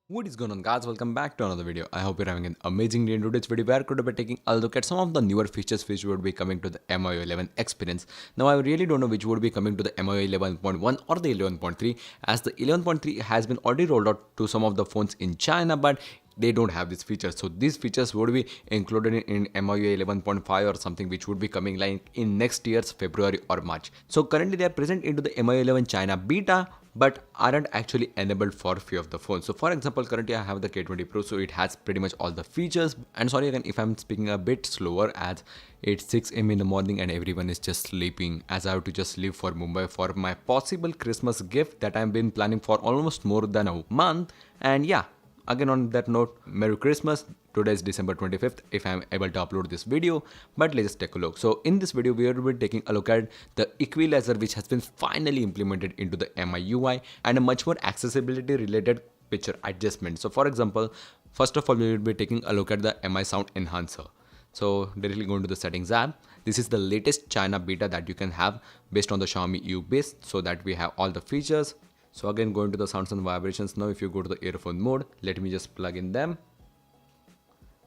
What is going on, guys? Welcome back to another video. I hope you're having an amazing day. In today's video we are going to be taking a look at some of the newer features which would be coming to the MIUI 11 experience. Now I really don't know which would be coming to the MIUI 11.1 or the 11.3, as the 11.3 has been already rolled out to some of the phones in China, but they don't have these features. So these features would be included in MIUI 11.5 or something, which would be coming like in next year's February or March. So currently they are present into the MIUI 11 China beta, but aren't actually enabled for few of the phones. So for example, currently I have the K20 Pro, so it has pretty much all the features. And sorry again if I'm speaking a bit slower, as it's 6 a.m. in the morning and everyone is just sleeping, as I have to just leave for Mumbai for my possible Christmas gift that I've been planning for almost more than a month. And yeah, again on that note, Merry Christmas. Today is December 25th if I am able to upload this video, but let's just take a look. So in this video we will be taking a look at the equalizer, which has been finally implemented into the MIUI, and a much more accessibility related picture adjustment. So for example, first of all we will be taking a look at the MI sound enhancer. So directly go into the settings app. This is the latest China beta that you can have based on the Xiaomi EU base, so that we have all the features. So again, going to the sounds and vibrations. Now if you go to the earphone mode, let me just plug in them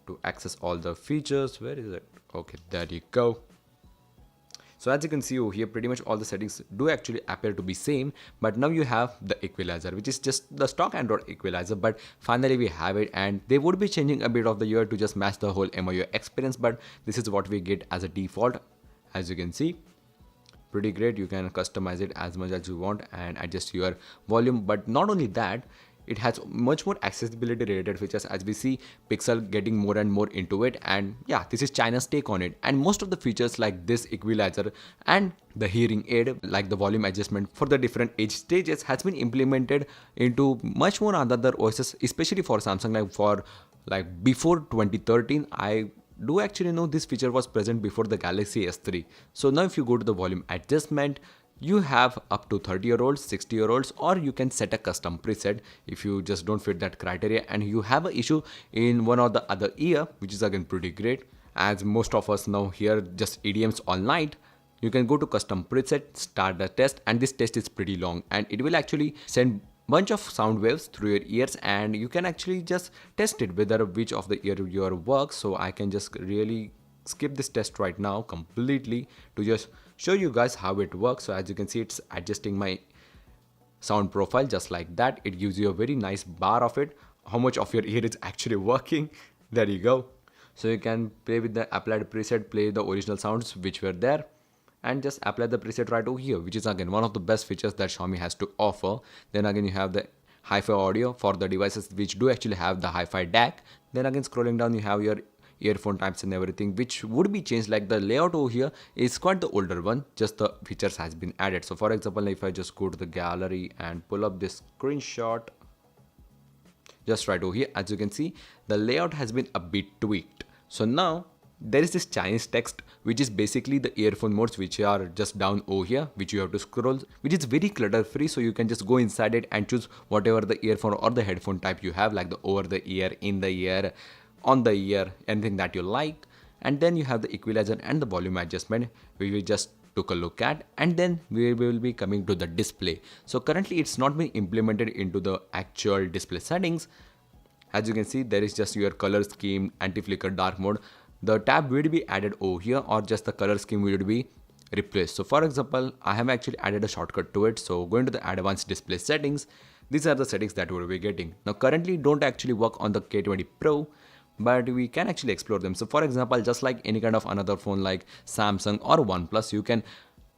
to access all the features. Where is it? Okay, there you go. So as you can see over here, pretty much all the settings do actually appear to be same, but now you have the equalizer, which is just the stock Android equalizer, but finally we have it, and they would be changing a bit of the year to just match the whole MIUI experience, but this is what we get as a default. As you can see, pretty great. You can customize it as much as you want and adjust your volume. But not only that, it has much more accessibility related features, as we see Pixel getting more and more into it. And yeah, this is China's take on it. And most of the features like this equalizer and the hearing aid, like the volume adjustment for the different age stages, has been implemented into much more other OSs, especially for Samsung. Like before 2013, I do actually know this feature was present before the Galaxy S3. So now if you go to the volume adjustment, you have up to 30-year-olds, 60-year-olds, or you can set a custom preset if you just don't fit that criteria and you have an issue in one or the other ear, which is again pretty great, as most of us now hear just EDMs all night. You can go to custom preset, start the test, and this test is pretty long and it will actually send bunch of sound waves through your ears, and you can actually just test it whether which of the ear your works. So I can just really skip this test right now completely to just show you guys how it works. So as you can see, it's adjusting my sound profile just like that. It gives you a very nice bar of it, how much of your ear is actually working. There you go. So you can play with the applied preset, play the original sounds which were there, and just apply the preset right over here, which is again one of the best features that Xiaomi has to offer. Then again you have the hi-fi audio for the devices which do actually have the hi-fi DAC. Then again scrolling down, you have your earphone types and everything, which would be changed. Like the layout over here is quite the older one, just the features has been added. So for example, if I just go to the gallery and pull up this screenshot just right over here, as you can see, the layout has been a bit tweaked. So now there is this Chinese text, which is basically the earphone modes, which are just down over here, which you have to scroll, which is very clutter free. So you can just go inside it and choose whatever the earphone or the headphone type you have, like the over the ear, in the ear, on the ear, anything that you like. And then you have the equalizer and the volume adjustment, we will just took a look at, and then we will be coming to the display. So currently it's not been implemented into the actual display settings. As you can see, there is just your color scheme, anti-flicker, dark mode. The tab will be added over here, or just the color scheme will be replaced. So for example, I have actually added a shortcut to it. So going to the advanced display settings, these are the settings that we will be getting. Now currently don't actually work on the K20 Pro, but we can actually explore them. So for example, just like any kind of another phone like Samsung or OnePlus, you can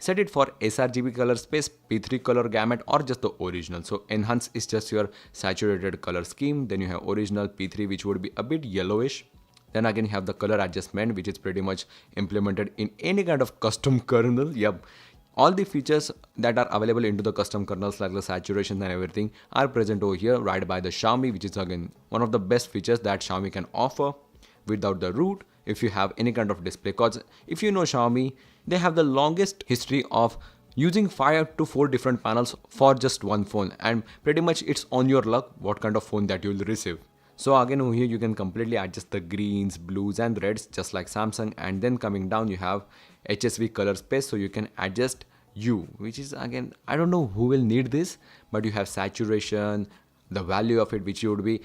set it for sRGB color space, P3 color gamut, or just the original. So enhance is just your saturated color scheme. Then you have original P3, which would be a bit yellowish. Then again you have the color adjustment, which is pretty much implemented in any kind of custom kernel. Yep. All the features that are available into the custom kernels, like the saturation and everything, are present over here right by the Xiaomi, which is again one of the best features that Xiaomi can offer without the root. If you have any kind of display, cause if you know Xiaomi, they have the longest history of using 5 to 4 different panels for just one phone, and pretty much it's on your luck what kind of phone that you will receive. So again over here you can completely adjust the greens, blues and reds just like Samsung, and then coming down you have HSV color space, so you can adjust hue, which is again, I don't know who will need this, but you have saturation, the value of it, which would be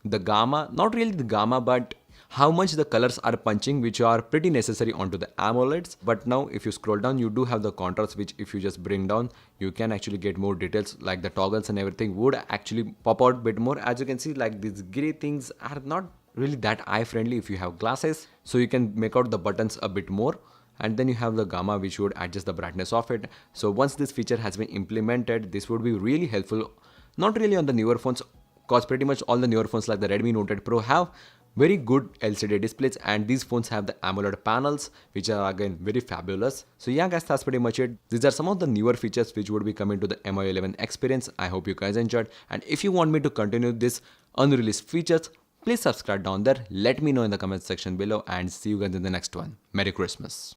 the gamma, not really the gamma, but how much the colors are punching, which are pretty necessary onto the AMOLEDs. But now if you scroll down, you do have the contrast, which if you just bring down, you can actually get more details, like the toggles and everything would actually pop out a bit more. As you can see, like these gray things are not really that eye friendly if you have glasses, so you can make out the buttons a bit more. And then you have the gamma, which would adjust the brightness of it. So once this feature has been implemented, this would be really helpful, not really on the newer phones, cause pretty much all the newer phones like the Redmi Note 8 Pro have very good LCD displays, and these phones have the AMOLED panels, which are again very fabulous. So yeah guys, that's pretty much it. These are some of the newer features which would be coming to the MIUI 11 experience. I hope you guys enjoyed, and if you want me to continue this unreleased features, please subscribe down there. Let me know in the comment section below, and see you guys in the next one. Merry Christmas.